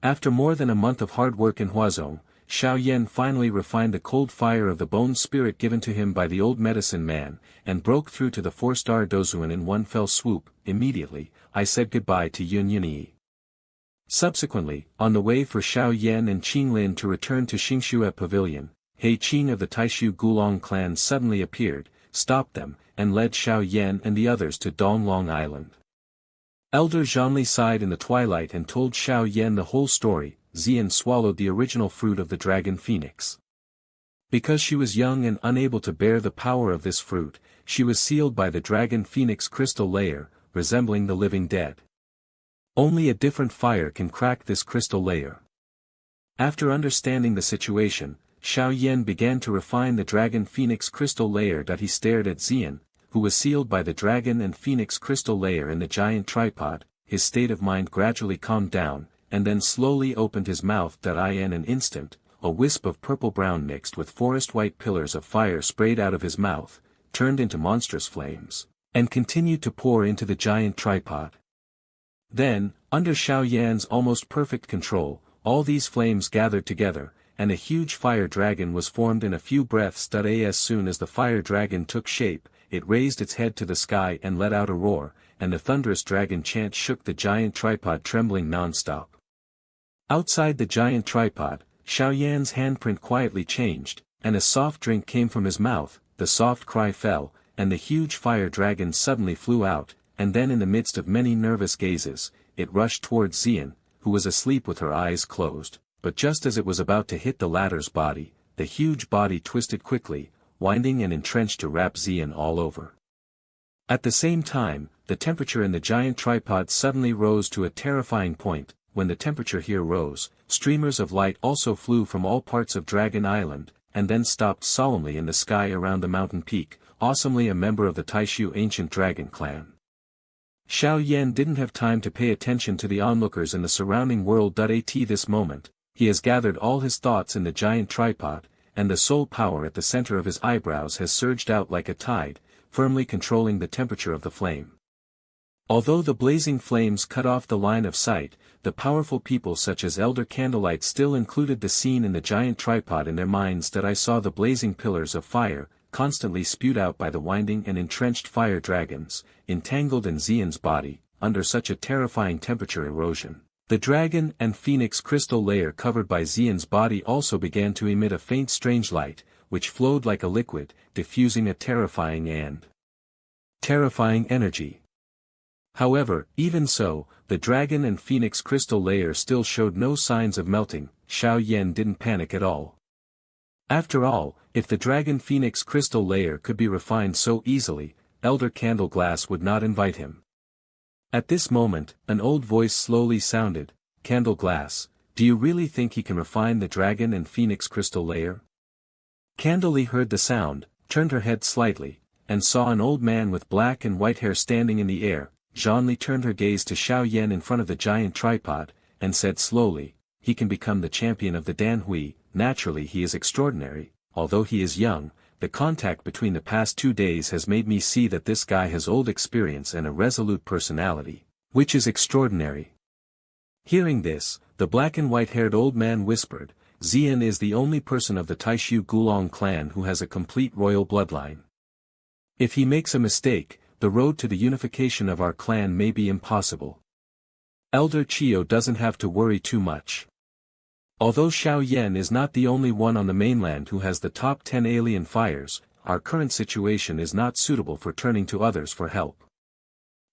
After more than a month of hard work in Huazong, Xiao Yan finally refined the cold fire of the bone spirit given to him by the old medicine man, and broke through to the 4-star Dozuan in one fell swoop. Immediately, I said goodbye to Yun Yunyi. Subsequently, on the way for Xiao Yan and Qing Lin to return to Xingxue Pavilion, He Qing of the Taishu Gulong clan suddenly appeared, stopped them, and led Xiao Yan and the others to Donglong Island. Elder Zhangli sighed in the twilight and told Xiao Yan the whole story. Ziyan swallowed the original fruit of the dragon phoenix. Because she was young and unable to bear the power of this fruit, she was sealed by the dragon phoenix crystal layer, resembling the living dead. Only a different fire can crack this crystal layer. After understanding the situation, Xiao Yan began to refine the dragon phoenix crystal layer. He stared at Ziyan, who was sealed by the dragon and phoenix crystal layer in the giant tripod. His state of mind gradually calmed down, and then slowly opened his mouth. In an instant, a wisp of purple-brown mixed with forest-white pillars of fire sprayed out of his mouth, turned into monstrous flames, and continued to pour into the giant tripod. Then, under Xiao Yan's almost perfect control, all these flames gathered together, and a huge fire dragon was formed in a few breaths. As soon as the fire dragon took shape, it raised its head to the sky and let out a roar, and the thunderous dragon chant shook the giant tripod, trembling non-stop. Outside the giant tripod, Xiao Yan's handprint quietly changed, and a soft drink came from his mouth. The soft cry fell, and the huge fire dragon suddenly flew out, and then in the midst of many nervous gazes, it rushed towards Ziyan, who was asleep with her eyes closed, but just as it was about to hit the latter's body, the huge body twisted quickly, winding and entrenched to wrap Ziyan all over. At the same time, the temperature in the giant tripod suddenly rose to a terrifying point. When the temperature here rose, streamers of light also flew from all parts of Dragon Island, and then stopped solemnly in the sky around the mountain peak, awesomely a member of the Taishu ancient dragon clan. Xiao Yan didn't have time to pay attention to the onlookers in the surrounding world. At this moment, he has gathered all his thoughts in the giant tripod, and the soul power at the center of his eyebrows has surged out like a tide, firmly controlling the temperature of the flame. Although the blazing flames cut off the line of sight, the powerful people such as Elder Candlelight still included the scene in the giant tripod in their minds. I saw the blazing pillars of fire, constantly spewed out by the winding and entrenched fire dragons, entangled in Ziyan's body, under such a terrifying temperature erosion. The dragon and phoenix crystal layer covered by Ziyan's body also began to emit a faint strange light, which flowed like a liquid, diffusing a terrifying energy. However, even so, the dragon and phoenix crystal layer still showed no signs of melting. Xiao Yan didn't panic at all. After all, if the dragon phoenix crystal layer could be refined so easily, Elder Candleglass would not invite him. At this moment, an old voice slowly sounded, "Candleglass, do you really think he can refine the dragon and phoenix crystal layer?" Candeli heard the sound, turned her head slightly, and saw an old man with black and white hair standing in the air. Zhangli turned her gaze to Xiao Yan in front of the giant tripod, and said slowly, "He can become the champion of the Danhui. Naturally he is extraordinary, although he is young. The contact between the past 2 days has made me see that this guy has old experience and a resolute personality, which is extraordinary." Hearing this, the black and white-haired old man whispered, "Ziyan is the only person of the Taishu Gulong clan who has a complete royal bloodline. If he makes a mistake, the road to the unification of our clan may be impossible. Elder Chio doesn't have to worry too much." Although Xiao Yan is not the only one on the mainland who has the top 10 alien fires, our current situation is not suitable for turning to others for help.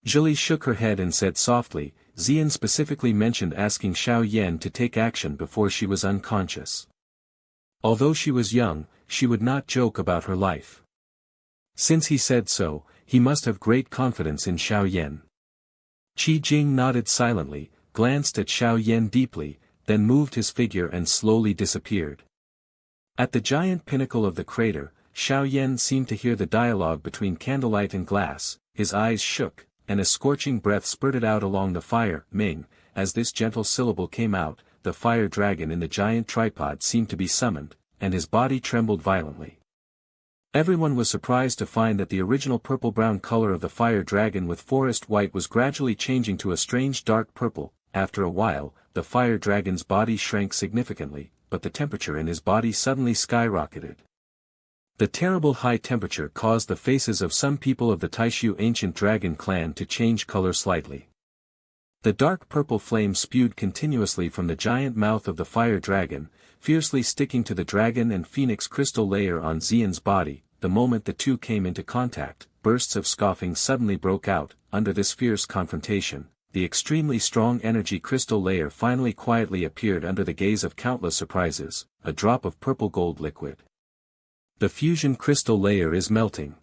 Zhili shook her head and said softly, "Ziyan specifically mentioned asking Xiao Yan to take action before she was unconscious. Although she was young, she would not joke about her life. Since he said so, he must have great confidence in Xiao Yan." Qi Jing nodded silently, glanced at Xiao Yan deeply, then moved his figure and slowly disappeared. At the giant pinnacle of the crater, Xiao Yan seemed to hear the dialogue between Candlelight and Glass. His eyes shook, and a scorching breath spurted out along the fire. Ming, as this gentle syllable came out, the fire dragon in the giant tripod seemed to be summoned, and his body trembled violently. Everyone was surprised to find that the original purple-brown color of the fire dragon with forest white was gradually changing to a strange dark purple. After a while, the fire dragon's body shrank significantly, but the temperature in his body suddenly skyrocketed. The terrible high temperature caused the faces of some people of the Taishu ancient dragon clan to change color slightly. The dark purple flame spewed continuously from the giant mouth of the fire dragon, fiercely sticking to the dragon and phoenix crystal layer on Ziyan's body. The moment the two came into contact, bursts of scoffing suddenly broke out. Under this fierce confrontation, the extremely strong energy crystal layer finally quietly appeared under the gaze of countless surprises, a drop of purple gold liquid. The fusion crystal layer is melting.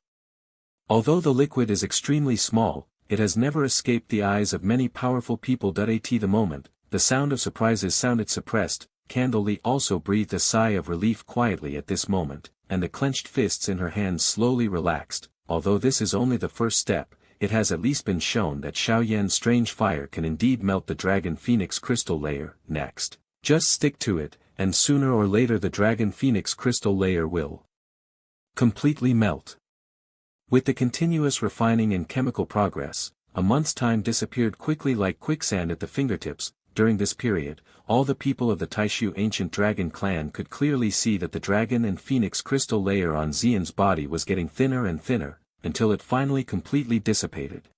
Although the liquid is extremely small, it has never escaped the eyes of many powerful people. At the moment, the sound of surprises sounded suppressed. Candle also breathed a sigh of relief quietly at this moment, and the clenched fists in her hands slowly relaxed. Although this is only the first step, it has at least been shown that Xiao Yan's strange fire can indeed melt the dragon phoenix crystal layer. Next, just stick to it, and sooner or later the dragon phoenix crystal layer will completely melt. With the continuous refining and chemical progress, a month's time disappeared quickly like quicksand at the fingertips. During this period, all the people of the Taishu ancient dragon clan could clearly see that the dragon and phoenix crystal layer on Ziyan's body was getting thinner and thinner, until it finally completely dissipated.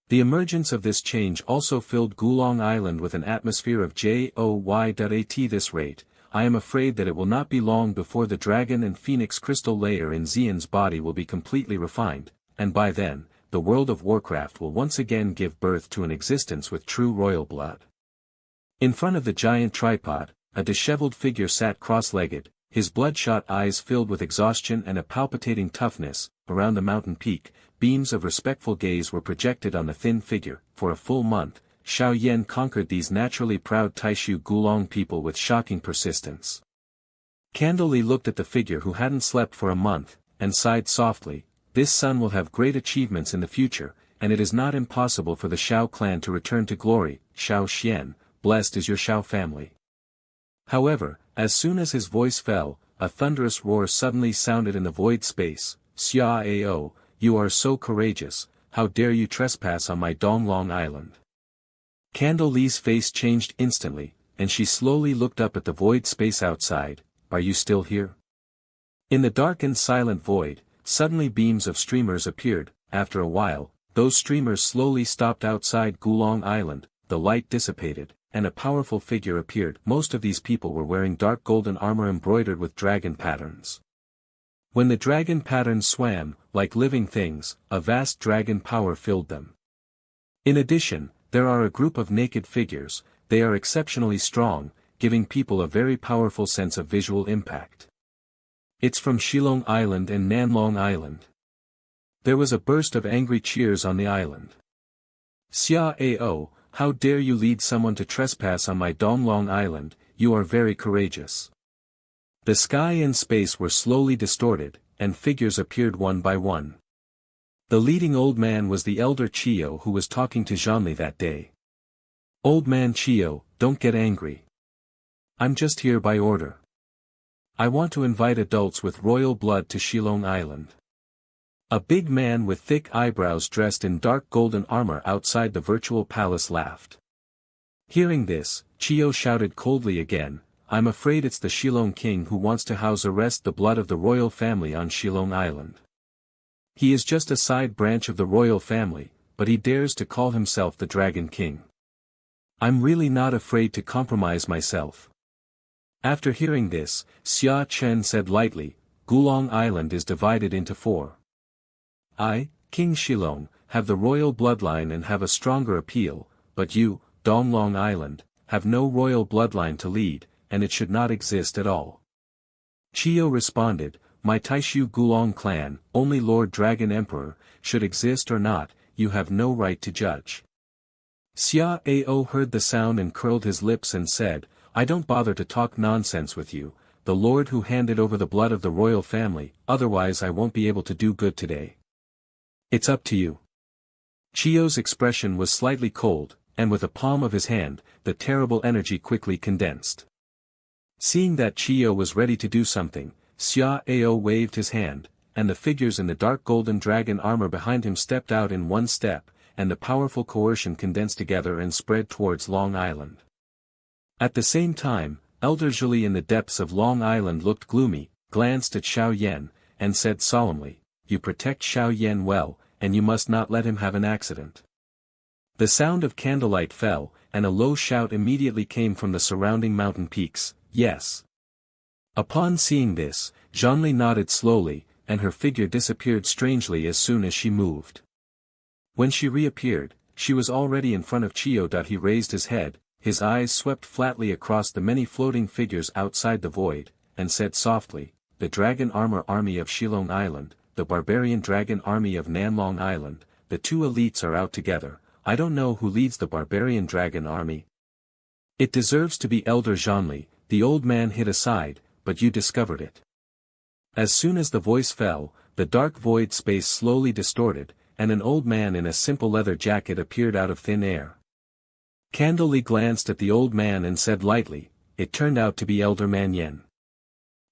The emergence of this change also filled Gulong Island with an atmosphere of joy. At this rate, I am afraid that it will not be long before the dragon and phoenix crystal layer in Ziyan's body will be completely refined, and by then, the world of Warcraft will once again give birth to an existence with true royal blood. In front of the giant tripod, a disheveled figure sat cross-legged, his bloodshot eyes filled with exhaustion and a palpitating toughness. Around the mountain peak, beams of respectful gaze were projected on the thin figure. For a full month, Xiao Yan conquered these naturally proud Taishu Gulong people with shocking persistence. Candle looked at the figure who hadn't slept for a month, and sighed softly. This son will have great achievements in the future, and it is not impossible for the Xiao clan to return to glory. Xiao Xian, blessed is your Xiao family. However, as soon as his voice fell, a thunderous roar suddenly sounded in the void space. Xiao, you are so courageous, how dare you trespass on my Donglong Island? Candle Li's face changed instantly, and she slowly looked up at the void space outside. Are you still here? In the dark and silent void, suddenly beams of streamers appeared. After a while, those streamers slowly stopped outside Gulong Island, the light dissipated, and a powerful figure appeared. Most of these people were wearing dark golden armor embroidered with dragon patterns. When the dragon patterns swam, like living things, a vast dragon power filled them. In addition, there are a group of naked figures. They are exceptionally strong, giving people a very powerful sense of visual impact. It's from Shilong Island and Nanlong Island. There was a burst of angry cheers on the island. Xiao, how dare you lead someone to trespass on my Donglong Island? You are very courageous. The sky and space were slowly distorted, and figures appeared one by one. The leading old man was the elder Chio who was talking to Zhanli that day. Old man Chio, don't get angry. I'm just here by order. I want to invite adults with royal blood to Shilong Island. A big man with thick eyebrows dressed in dark golden armor outside the virtual palace laughed. Hearing this, Chio shouted coldly again, I'm afraid it's the Shilong king who wants to house arrest the blood of the royal family on Shilong Island. He is just a side branch of the royal family, but he dares to call himself the Dragon King. I'm really not afraid to compromise myself. After hearing this, Xia Chen said lightly, Gulong Island is divided into 4. I, King Shilong, have the royal bloodline and have a stronger appeal, but you, Donglong Island, have no royal bloodline to lead, and it should not exist at all. Chio responded, my Taishu Gulong clan, only Lord Dragon Emperor, should exist or not, you have no right to judge. Xiao heard the sound and curled his lips and said, I don't bother to talk nonsense with you, the lord who handed over the blood of the royal family, otherwise I won't be able to do good today. It's up to you. Chio's expression was slightly cold, and with the palm of his hand, the terrible energy quickly condensed. Seeing that Chio was ready to do something, Xiao waved his hand, and the figures in the dark golden dragon armor behind him stepped out in one step, and the powerful coercion condensed together and spread towards Long Island. At the same time, Elder Zhili in the depths of Long Island looked gloomy, glanced at Xiao Yan, and said solemnly, "You protect Xiao Yan well, and you must not let him have an accident." The sound of candlelight fell, and a low shout immediately came from the surrounding mountain peaks, "Yes." Upon seeing this, Zhanli nodded slowly, and her figure disappeared strangely as soon as she moved. When she reappeared, she was already in front of Chio. He raised his head, his eyes swept flatly across the many floating figures outside the void, and said softly, "The Dragon Armor Army of Shilong Island, the Barbarian Dragon Army of Nanlong Island, the two elites are out together. I don't know who leads the Barbarian Dragon Army. It deserves to be Elder Zhanli," the old man hid aside, "but you discovered it." As soon as the voice fell, the dark void space slowly distorted, and an old man in a simple leather jacket appeared out of thin air. Candle glanced at the old man and said lightly, "It turned out to be Elder Man Yen."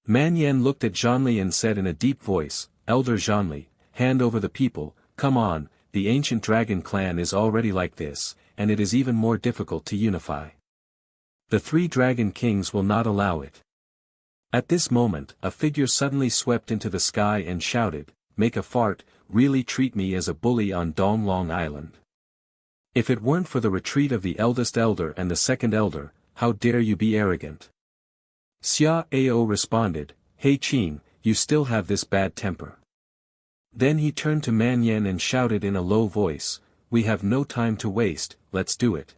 Man Yen looked at Zhanli and said in a deep voice, "Elder Zhanli, hand over the people, come on, the ancient dragon clan is already like this, and it is even more difficult to unify. The three dragon kings will not allow it." At this moment, a figure suddenly swept into the sky and shouted, "Make a fart, really treat me as a bully on Dong Long Island. If it weren't for the retreat of the eldest elder and the second elder, how dare you be arrogant?" Xia Ao responded, "Hey Qing, you still have this bad temper." Then he turned to Man Yen and shouted in a low voice, "We have no time to waste, let's do it."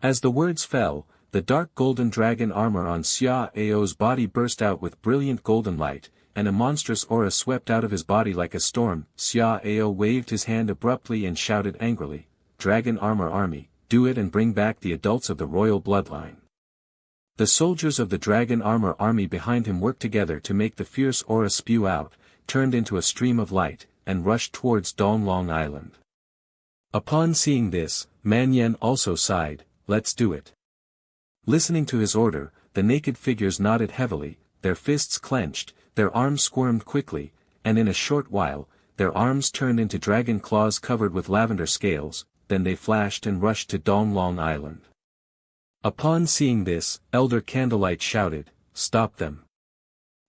As the words fell, the dark golden dragon armor on Xia Ao's body burst out with brilliant golden light, and a monstrous aura swept out of his body like a storm. Xia Ao waved his hand abruptly and shouted angrily, "Dragon Armor Army, do it and bring back the adults of the royal bloodline." The soldiers of the Dragon Armor Army behind him worked together to make the fierce aura spew out, turned into a stream of light, and rushed towards Dong Long Island. Upon seeing this, Man Yen also sighed, "Let's do it." Listening to his order, the naked figures nodded heavily, their fists clenched, their arms squirmed quickly, and in a short while, their arms turned into dragon claws covered with lavender scales, then they flashed and rushed to Dong Long Island. Upon seeing this, Elder Candlelight shouted, "Stop them."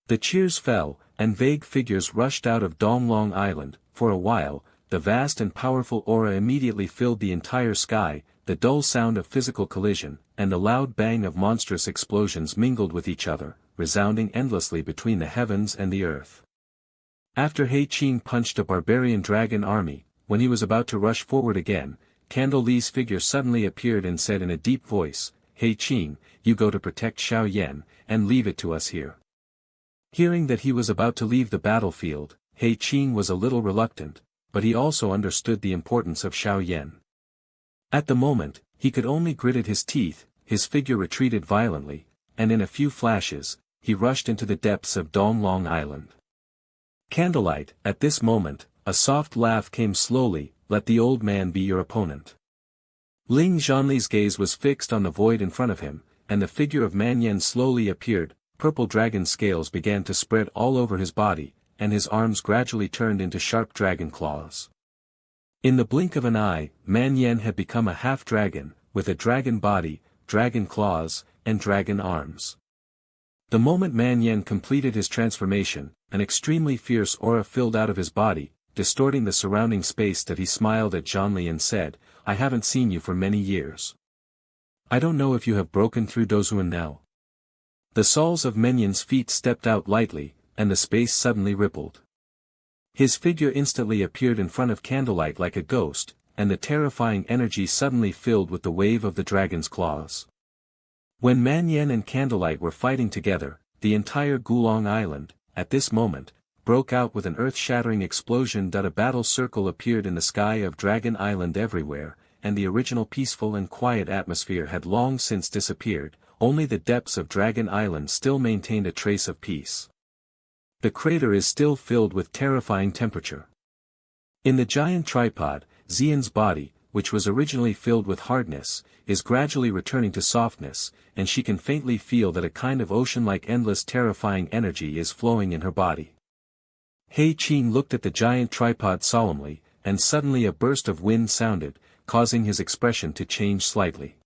The cheers fell, and vague figures rushed out of Dong Long Island. For a while, the vast and powerful aura immediately filled the entire sky, the dull sound of physical collision, and the loud bang of monstrous explosions mingled with each other, resounding endlessly between the heavens and the earth. After He Qing punched a barbarian dragon army, when he was about to rush forward again, Candle Li's figure suddenly appeared and said in a deep voice, "He Qing, you go to protect Xiao Yan, and leave it to us here." Hearing that he was about to leave the battlefield, He Qing was a little reluctant, but he also understood the importance of Xiao Yan. At the moment, he could only grit his teeth, his figure retreated violently, and in a few flashes, he rushed into the depths of Dong Long Island. Candlelight, at this moment, a soft laugh came slowly, "Let the old man be your opponent." Ling Zhanli's gaze was fixed on the void in front of him, and the figure of Man Yen slowly appeared, purple dragon scales began to spread all over his body, and his arms gradually turned into sharp dragon claws. In the blink of an eye, Man Yen had become a half-dragon, with a dragon body, dragon claws, and dragon arms. The moment Man Yen completed his transformation, an extremely fierce aura filled out of his body, distorting the surrounding space. That he smiled at Zhanli and said, "I haven't seen you for many years. I don't know if you have broken through Dozuan now." The soles of Men Yen's feet stepped out lightly, and the space suddenly rippled. His figure instantly appeared in front of Candlelight like a ghost, and the terrifying energy suddenly filled with the wave of the dragon's claws. When Man Yen and Candlelight were fighting together, the entire Gulong Island, at this moment, broke out with an earth-shattering explosion. A battle circle appeared in the sky of Dragon Island everywhere, and the original peaceful and quiet atmosphere had long since disappeared, only the depths of Dragon Island still maintained a trace of peace. The crater is still filled with terrifying temperature. In the giant tripod, Ziyan's body, which was originally filled with hardness, is gradually returning to softness, and she can faintly feel that a kind of ocean-like endless terrifying energy is flowing in her body. He Qing looked at the giant tripod solemnly, and suddenly a burst of wind sounded, causing his expression to change slightly.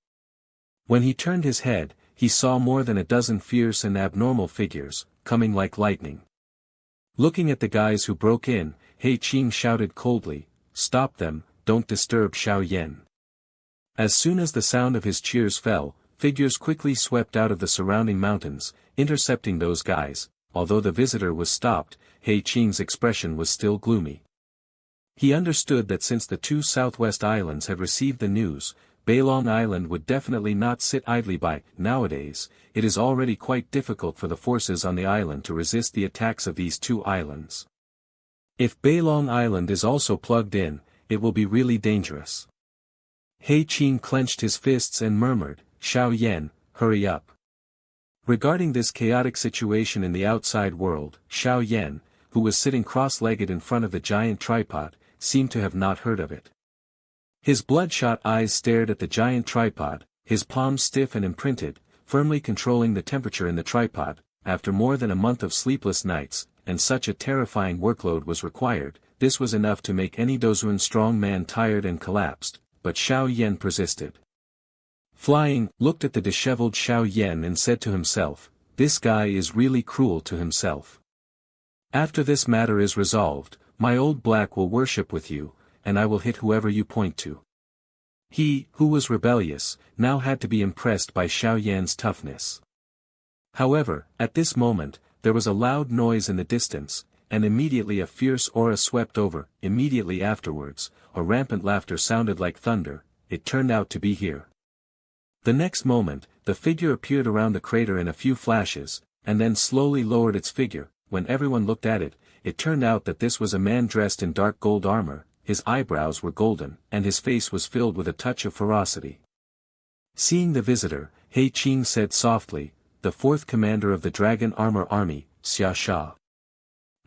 When he turned his head, he saw more than a dozen fierce and abnormal figures, coming like lightning. Looking at the guys who broke in, He Qing shouted coldly, "Stop them, don't disturb Xiao Yan." As soon as the sound of his cheers fell, figures quickly swept out of the surrounding mountains, intercepting those guys. Although the visitor was stopped, He Qing's expression was still gloomy. He understood that since the two southwest islands had received the news, Bailong Island would definitely not sit idly by. Nowadays, it is already quite difficult for the forces on the island to resist the attacks of these two islands. If Bailong Island is also plugged in, it will be really dangerous. He Qing clenched his fists and murmured, "Xiao Yan, hurry up." Regarding this chaotic situation in the outside world, Xiao Yan, who was sitting cross-legged in front of the giant tripod, seemed to have not heard of it. His bloodshot eyes stared at the giant tripod, his palms stiff and imprinted, firmly controlling the temperature in the tripod. After more than a month of sleepless nights, and such a terrifying workload was required, this was enough to make any Dozuan strong man tired and collapsed, but Xiao Yan persisted. Flying, looked at the disheveled Xiao Yan and said to himself, "This guy is really cruel to himself. After this matter is resolved, my old black will worship with you, and I will hit whoever you point to." He, who was rebellious, now had to be impressed by Xiao Yan's toughness. However, at this moment, there was a loud noise in the distance, and immediately a fierce aura swept over. Immediately afterwards, a rampant laughter sounded like thunder. It turned out to be here. The next moment, the figure appeared around the crater in a few flashes, and then slowly lowered its figure. When everyone looked at it, it turned out that this was a man dressed in dark gold armor. His eyebrows were golden, and his face was filled with a touch of ferocity. Seeing the visitor, He Qing said softly, "The fourth commander of the Dragon Armor Army, Xia Sha."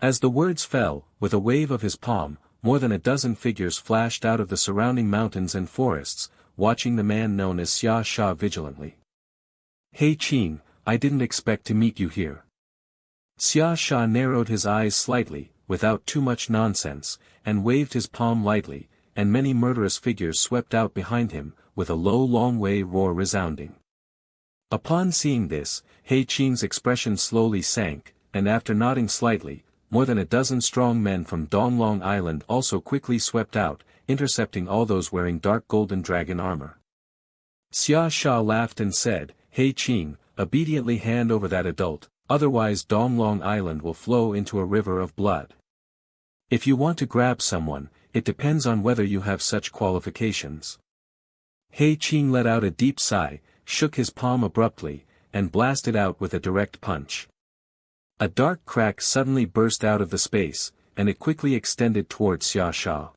As the words fell, with a wave of his palm, more than a dozen figures flashed out of the surrounding mountains and forests, watching the man known as Xia Sha vigilantly. "He Qing, I didn't expect to meet you here." Xia Sha narrowed his eyes slightly, without too much nonsense, and waved his palm lightly, and many murderous figures swept out behind him, with a low long-way roar resounding. Upon seeing this, He Qing's expression slowly sank, and after nodding slightly, more than a dozen strong men from Donglong Island also quickly swept out, intercepting all those wearing dark golden dragon armor. Xia Sha laughed and said, "He Qing, obediently hand over that adult, otherwise Donglong Island will flow into a river of blood. If you want to grab someone, it depends on whether you have such qualifications." He Qing let out a deep sigh, shook his palm abruptly, and blasted out with a direct punch. A dark crack suddenly burst out of the space, and it quickly extended towards Xia Sha.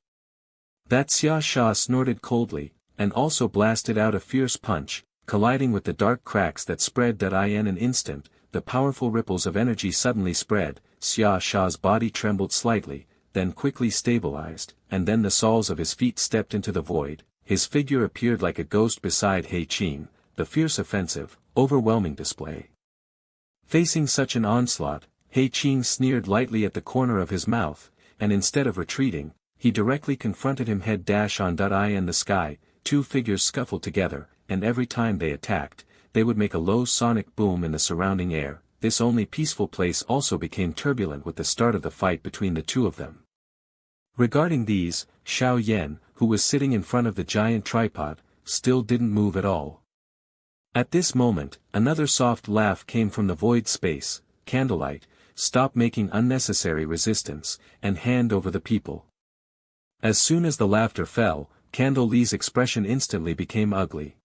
That Xia Sha snorted coldly, and also blasted out a fierce punch, colliding with the dark cracks that spread that in an instant. The powerful ripples of energy suddenly spread, Xia Sha's body trembled slightly, then quickly stabilized, and then the soles of his feet stepped into the void. His figure appeared like a ghost beside He Qing, the fierce offensive, overwhelming display. Facing such an onslaught, He Qing sneered lightly at the corner of his mouth, and instead of retreating, he directly confronted him head-on. In the sky, two figures scuffled together, and every time they attacked, they would make a low sonic boom in the surrounding air. This only peaceful place also became turbulent with the start of the fight between the two of them. Regarding these, Xiao Yan, who was sitting in front of the giant tripod, still didn't move at all. At this moment, another soft laugh came from the void space. "Candlelight, stop making unnecessary resistance, and hand over the people." As soon as the laughter fell, Candle Li's expression instantly became ugly.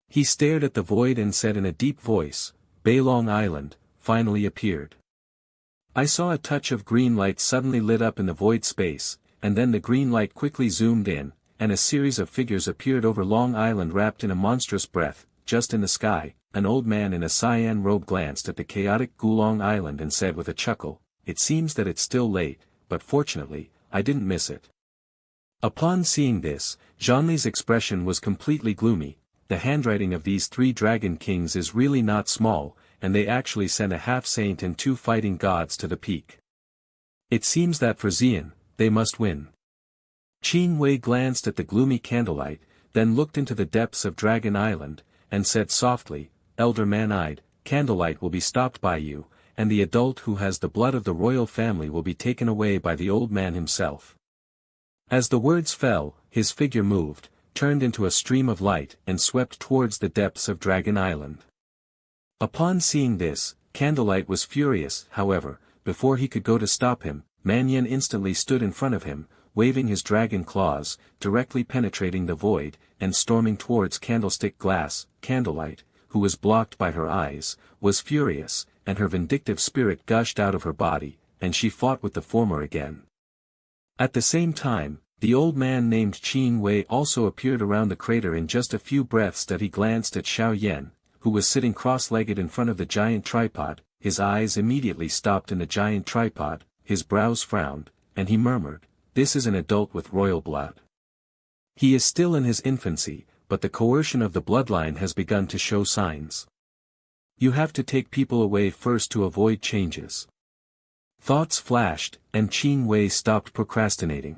He stared at the void and said in a deep voice, "Bailong Island, finally appeared." I saw a touch of green light suddenly lit up in the void space, and then the green light quickly zoomed in, and a series of figures appeared over Long Island wrapped in a monstrous breath. Just in the sky, an old man in a cyan robe glanced at the chaotic Gulong Island and said with a chuckle, "It seems that it's still late, but fortunately, I didn't miss it." Upon seeing this, Zhanli's expression was completely gloomy. The handwriting of these three dragon kings is really not small, and they actually sent a half-saint and two fighting gods to the peak. It seems that for Ziyan, they must win. Qin Wei glanced at the gloomy candlelight, then looked into the depths of Dragon Island, and said softly, "Elder man-eyed, Candlelight will be stopped by you, and the adult who has the blood of the royal family will be taken away by the old man himself." As the words fell, his figure moved, turned into a stream of light and swept towards the depths of Dragon Island. Upon seeing this, Candlelight was furious. However, before he could go to stop him, Man Yen instantly stood in front of him, waving his dragon claws, directly penetrating the void, and storming towards Candlestick Glass. Candlelight, who was blocked by her eyes, was furious, and her vindictive spirit gushed out of her body, and she fought with the former again. At the same time, the old man named Qin Wei also appeared around the crater. In just a few breaths that he glanced at Xiao Yan, who was sitting cross-legged in front of the giant tripod. His eyes immediately stopped in the giant tripod, his brows frowned, and he murmured, "This is an adult with royal blood. He is still in his infancy, but the coercion of the bloodline has begun to show signs. You have to take people away first to avoid changes." Thoughts flashed, and Qin Wei stopped procrastinating.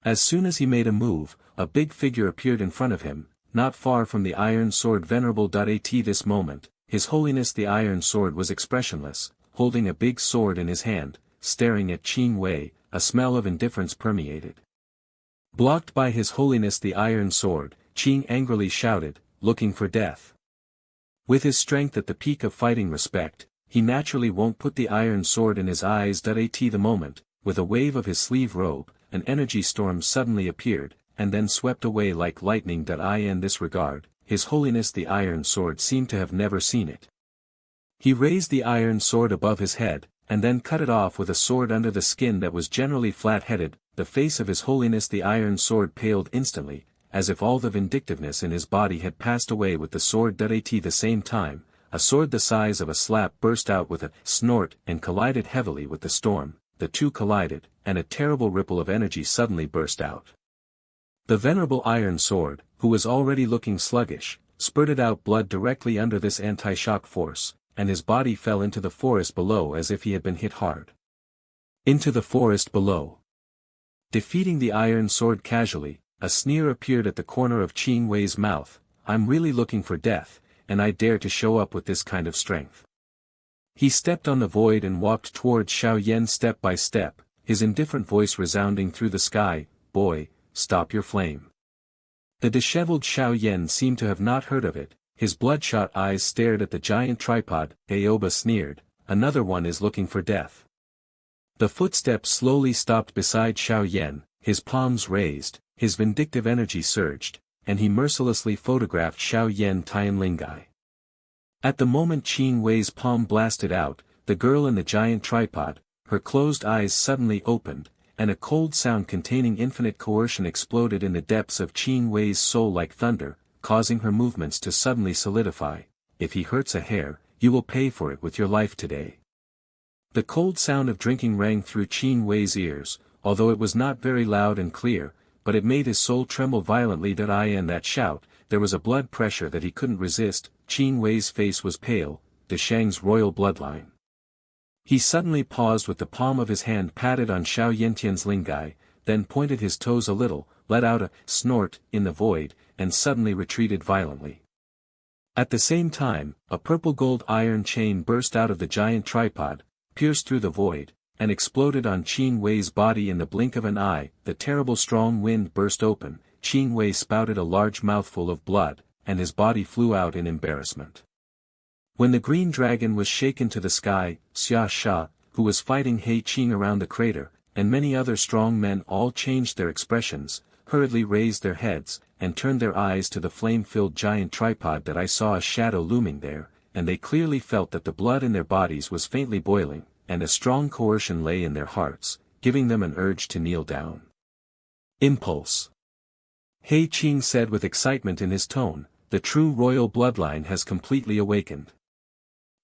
As soon as he made a move, a big figure appeared in front of him, not far from the Iron Sword. Venerable. At this moment, His Holiness the Iron Sword was expressionless, holding a big sword in his hand, staring at Qin Wei. A smell of indifference permeated. Blocked by His Holiness the Iron Sword, Qin angrily shouted, looking for death. With his strength at the peak of fighting respect, he naturally won't put the iron sword in his eyes. At the moment, with a wave of his sleeve robe, an energy storm suddenly appeared, and then swept away like lightning. In this regard, His Holiness the Iron Sword seemed to have never seen it. He raised the iron sword above his head, and then cut it off with a sword under the skin that was generally flat-headed. The face of His Holiness the Iron Sword paled instantly, as if all the vindictiveness in his body had passed away with the sword. At the same time, a sword the size of a slap burst out with a snort and collided heavily with the storm. The two collided, and a terrible ripple of energy suddenly burst out. The venerable iron sword, who was already looking sluggish, spurted out blood directly under this anti-shock force, and his body fell into the forest below as if he had been hit hard. Into the forest below. Defeating the iron sword casually, a sneer appeared at the corner of Qin Wei's mouth. "I'm really looking for death, and I dare to show up with this kind of strength." He stepped on the void and walked towards Xiao Yan step by step, his indifferent voice resounding through the sky, "Boy, stop your flame." The disheveled Xiao Yan seemed to have not heard of it. His bloodshot eyes stared at the giant tripod. Aoba sneered, "Another one is looking for death." The footsteps slowly stopped beside Xiao Yan, his palms raised, his vindictive energy surged, and he mercilessly photographed Xiao Yan Tianlingai. At the moment Qin Wei's palm blasted out, the girl in the giant tripod, her closed eyes suddenly opened, and a cold sound containing infinite coercion exploded in the depths of Qin Wei's soul like thunder, causing her movements to suddenly solidify. "If he hurts a hair, you will pay for it with your life today." The cold sound of drinking rang through Qin Wei's ears, although it was not very loud and clear, but it made his soul tremble violently. In that shout, there was a blood pressure that he couldn't resist. Qin Wei's face was pale, de Shang's royal bloodline. He suddenly paused with the palm of his hand patted on Xiao Yantian's lingai, then pointed his toes a little, let out a snort in the void, and suddenly retreated violently. At the same time, a purple gold iron chain burst out of the giant tripod, pierced through the void, and exploded on Qin Wei's body in the blink of an eye. The terrible strong wind burst open, Qin Wei spouted a large mouthful of blood, and his body flew out in embarrassment. When the green dragon was shaken to the sky, Xia Sha, who was fighting He Qing around the crater, and many other strong men all changed their expressions, hurriedly raised their heads, and turned their eyes to the flame-filled giant tripod. I saw a shadow looming there, and they clearly felt that the blood in their bodies was faintly boiling, and a strong coercion lay in their hearts, giving them an urge to kneel down. Impulse. He Qing said with excitement in his tone, "The true royal bloodline has completely awakened."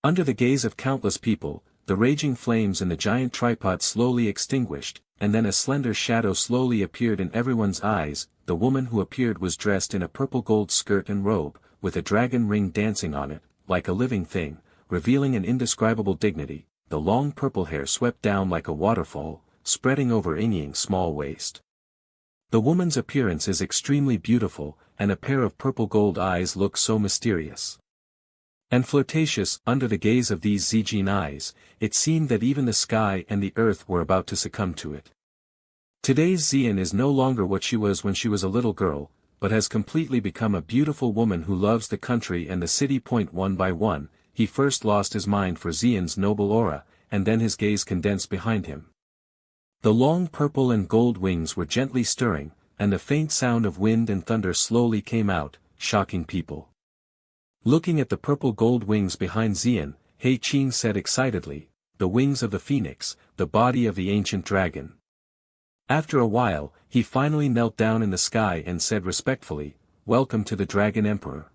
Under the gaze of countless people, the raging flames in the giant tripod slowly extinguished, and then a slender shadow slowly appeared in everyone's eyes. The woman who appeared was dressed in a purple gold skirt and robe, with a dragon ring dancing on it, like a living thing, revealing an indescribable dignity. The long purple hair swept down like a waterfall, spreading over Yingying's small waist. The woman's appearance is extremely beautiful, and a pair of purple gold eyes looked so mysterious and flirtatious. Under the gaze of these Ziyan eyes, it seemed that even the sky and the earth were about to succumb to it. Today's Ziyan is no longer what she was when she was a little girl, but has completely become a beautiful woman who loves the country and the city. One by one, he first lost his mind for Ziyan's noble aura, and then his gaze condensed behind him. The long purple and gold wings were gently stirring, and the faint sound of wind and thunder slowly came out, shocking people. Looking at the purple gold wings behind Ziyan, He Qing said excitedly, "The wings of the phoenix, the body of the ancient dragon." After a while, he finally knelt down in the sky and said respectfully, "Welcome to the Dragon Emperor."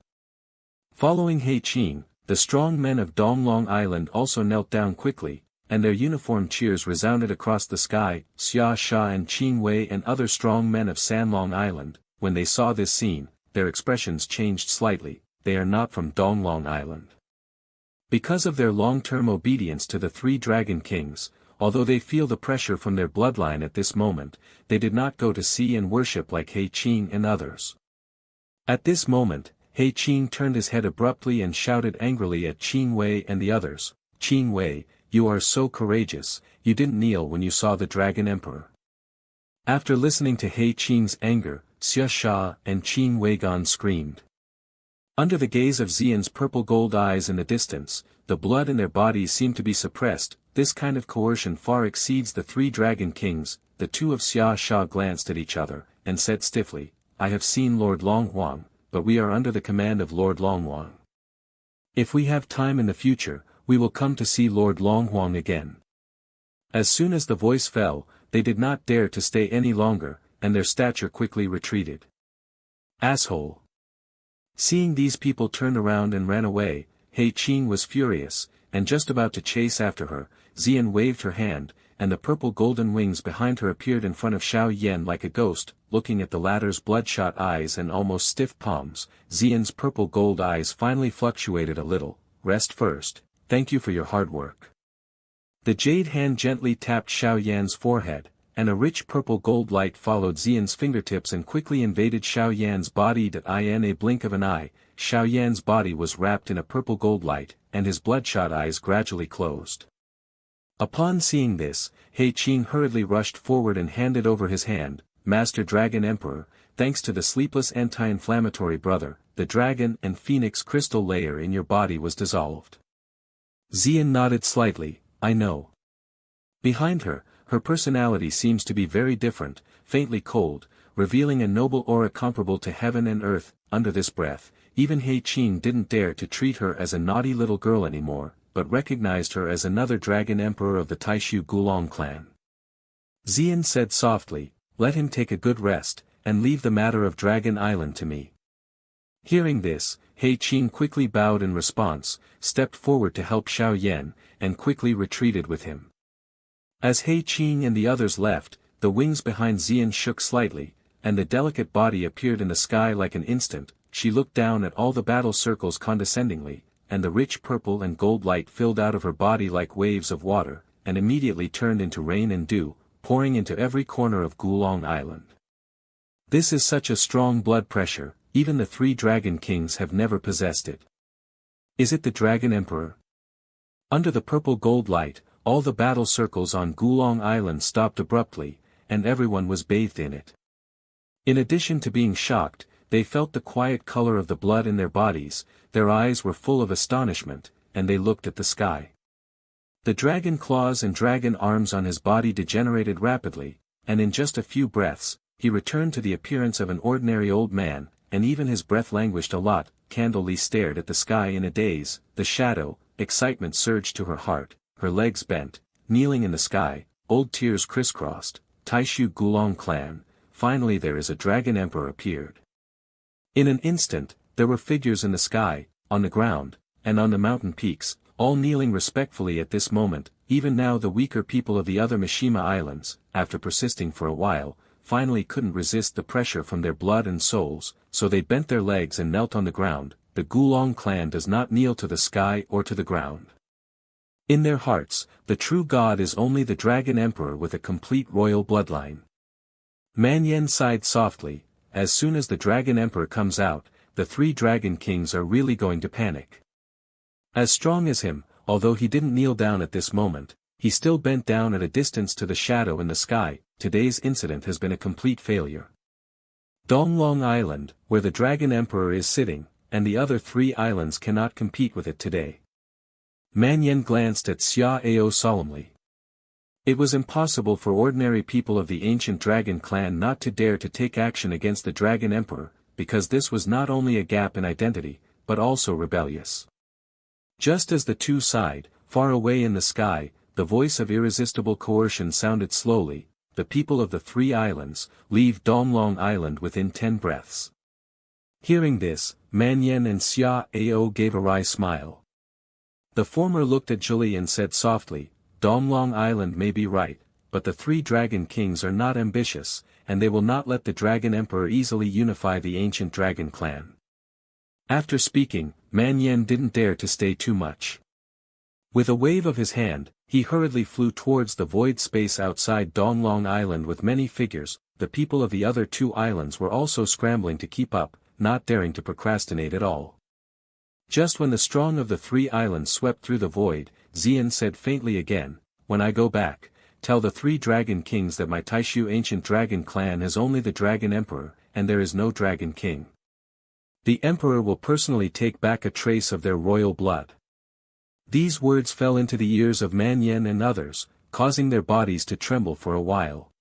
Following He Qing, the strong men of Donglong Island also knelt down quickly, and their uniform cheers resounded across the sky. Xia Sha and Qing Wei and other strong men of Sanlong Island, when they saw this scene, their expressions changed slightly. They are not from Donglong Island. Because of their long-term obedience to the three Dragon Kings, although they feel the pressure from their bloodline at this moment, they did not go to see and worship like He Qing and others. At this moment, He Qing turned his head abruptly and shouted angrily at Qing Wei and the others, "Qing Wei, you are so courageous, you didn't kneel when you saw the Dragon Emperor." After listening to He Qing's anger, Xia Sha and Qing Wei screamed. Under the gaze of Ziyan's purple gold eyes in the distance, the blood in their bodies seemed to be suppressed. This kind of coercion far exceeds the three Dragon Kings. The two of Xia Sha glanced at each other, and said stiffly, "I have seen Lord Longhuang, but we are under the command of Lord Longhuang. If we have time in the future, we will come to see Lord Longhuang again." As soon as the voice fell, they did not dare to stay any longer, and their stature quickly retreated. "Asshole!" Seeing these people turned around and ran away, He Qing was furious, and just about to chase after her. Ziyan waved her hand, and the purple golden wings behind her appeared in front of Xiao Yan like a ghost. Looking at the latter's bloodshot eyes and almost stiff palms, Ziyan's purple gold eyes finally fluctuated a little. "Rest first, thank you for your hard work." The jade hand gently tapped Xiao Yan's forehead, and a rich purple gold light followed Ziyan's fingertips and quickly invaded Xiao Yan's body. In a blink of an eye, Xiao Yan's body was wrapped in a purple gold light, and his bloodshot eyes gradually closed. Upon seeing this, He Qing hurriedly rushed forward and handed over his hand. "Master Dragon Emperor, thanks to the sleepless anti-inflammatory brother, the dragon and phoenix crystal layer in your body was dissolved." Ziyan nodded slightly, "I know." Behind her, her personality seems to be very different, faintly cold, revealing a noble aura comparable to heaven and earth. Under this breath, even He Qing didn't dare to treat her as a naughty little girl anymore, but recognized her as another Dragon Emperor of the Taishu Gulong clan. Ziyan said softly, "Let him take a good rest, and leave the matter of Dragon Island to me." Hearing this, He Qing quickly bowed in response, stepped forward to help Xiao Yan, and quickly retreated with him. As He Qing and the others left, the wings behind Ziyan shook slightly, and the delicate body appeared in the sky like an instant. She looked down at all the battle circles condescendingly, and the rich purple and gold light filled out of her body like waves of water, and immediately turned into rain and dew, pouring into every corner of Gulong Island. This is such a strong blood pressure, even the three Dragon Kings have never possessed it. Is it the Dragon Emperor? Under the purple gold light, all the battle circles on Gulong Island stopped abruptly, and everyone was bathed in it. In addition to being shocked, they felt the quiet color of the blood in their bodies, their eyes were full of astonishment, and they looked at the sky. The dragon claws and dragon arms on his body degenerated rapidly, and in just a few breaths, he returned to the appearance of an ordinary old man, and even his breath languished a lot. Candle stared at the sky in a daze. The shadow, excitement surged to her heart, her legs bent, kneeling in the sky, old tears crisscrossed. Taishu Gulong clan, finally there is a Dragon Emperor appeared. In an instant, there were figures in the sky, on the ground, and on the mountain peaks, all kneeling respectfully at this moment. Even now the weaker people of the other Mishima Islands, after persisting for a while, finally couldn't resist the pressure from their blood and souls, so they bent their legs and knelt on the ground. The Gulong clan does not kneel to the sky or to the ground. In their hearts, the true god is only the Dragon Emperor with a complete royal bloodline. Man Yen sighed softly, as soon as the Dragon Emperor comes out, the 3 Dragon Kings are really going to panic. As strong as him, although he didn't kneel down at this moment, he still bent down at a distance to the shadow in the sky. Today's incident has been a complete failure. Donglong Island, where the Dragon Emperor is sitting, and the other 3 islands cannot compete with it today. Man Yen glanced at Xiao Yan solemnly. It was impossible for ordinary people of the ancient dragon clan not to dare to take action against the Dragon Emperor, because this was not only a gap in identity, but also rebellious. Just as the two sighed, far away in the sky, the voice of irresistible coercion sounded slowly, "The people of the 3 islands, leave Donglong Island within 10 breaths." Hearing this, Man Yen and Xiao Yan gave a wry smile. The former looked at Zhili and said softly, "Donglong Island may be right, but the 3 Dragon Kings are not ambitious, and they will not let the Dragon Emperor easily unify the ancient dragon clan." After speaking, Man Yen didn't dare to stay too much. With a wave of his hand, he hurriedly flew towards the void space outside Donglong Island with many figures. The people of the other 2 islands were also scrambling to keep up, not daring to procrastinate at all. Just when the strong of the 3 islands swept through the void, Ziyan said faintly again, "When I go back, tell the 3 Dragon Kings that my Taishu ancient dragon clan has only the Dragon Emperor, and there is no Dragon King. The Emperor will personally take back a trace of their royal blood." These words fell into the ears of Man Yen and others, causing their bodies to tremble for a while.